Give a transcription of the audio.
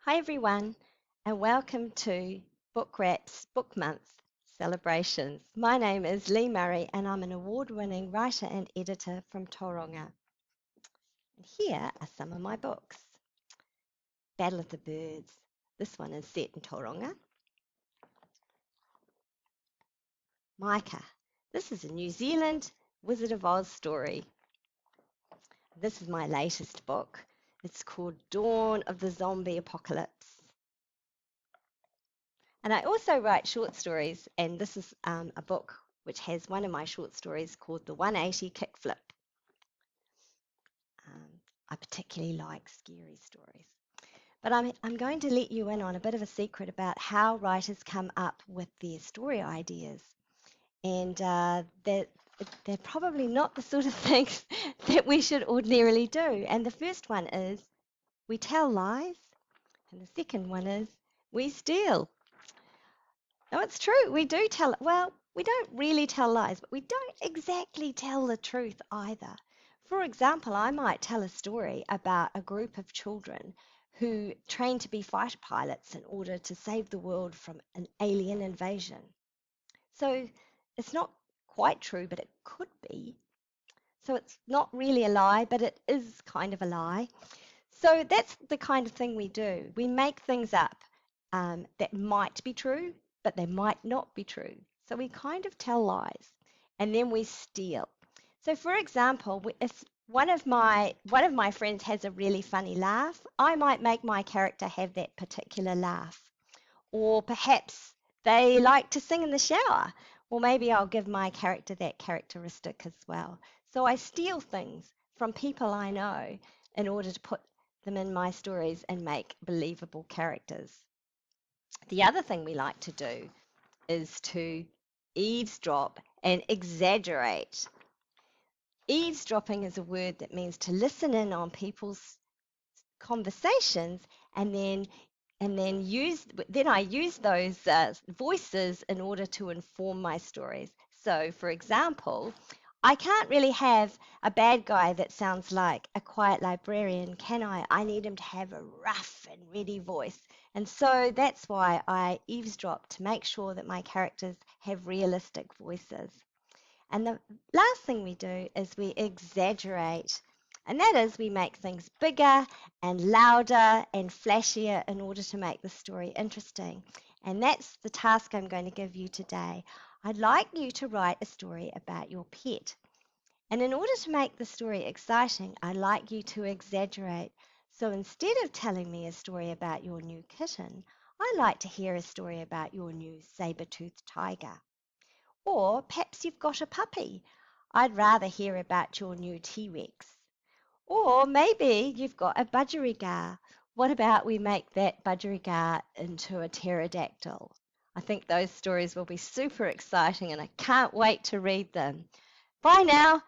Hi everyone, and welcome to Bookrapt's Book Month celebrations. My name is Lee Murray, and I'm an award-winning writer and editor from Tauranga. And here are some of my books. Battle of the Birds. This one is set in Tauranga. Micah. This is a New Zealand Wizard of Oz story. This is my latest book. It's called Dawn of the Zombie Apocalypse. And I also write short stories, and this is a book which has one of my short stories called The 180 Kickflip. I particularly like scary stories. But I'm going to let you in on a bit of a secret about how writers come up with their story ideas. And they're probably not the sort of things that we should ordinarily do. And the first one is we tell lies, and the second one is we steal. No, it's true. We do tell, well, we don't really tell lies, but we don't exactly tell the truth either. For example, I might tell a story about a group of children who train to be fighter pilots in order to save the world from an alien invasion. So it's not quite true, but it could be. So it's not really a lie, but it is kind of a lie. So that's the kind of thing we do. We make things up that might be true, but they might not be true. So we kind of tell lies, and then we steal. So for example, if one of my friends has a really funny laugh, I might make my character have that particular laugh. Or perhaps they like to sing in the shower. Or maybe I'll give my character that characteristic as well. So I steal things from people I know in order to put them in my stories and make believable characters. The other thing we like to do is to eavesdrop and exaggerate. Eavesdropping is a word that means to listen in on people's conversations and then I use those voices in order to inform my stories. So, for example, I can't really have a bad guy that sounds like a quiet librarian, can I? I need him to have a rough and ready voice. And so that's why I eavesdrop to make sure that my characters have realistic voices. And the last thing we do is we exaggerate. And that is we make things bigger and louder and flashier in order to make the story interesting. And that's the task I'm going to give you today. I'd like you to write a story about your pet. And in order to make the story exciting, I'd like you to exaggerate. So instead of telling me a story about your new kitten, I'd like to hear a story about your new saber-toothed tiger. Or perhaps you've got a puppy. I'd rather hear about your new T-Rex. Or maybe you've got a budgerigar. What about we make that budgerigar into a pterodactyl? I think those stories will be super exciting and I can't wait to read them. Bye now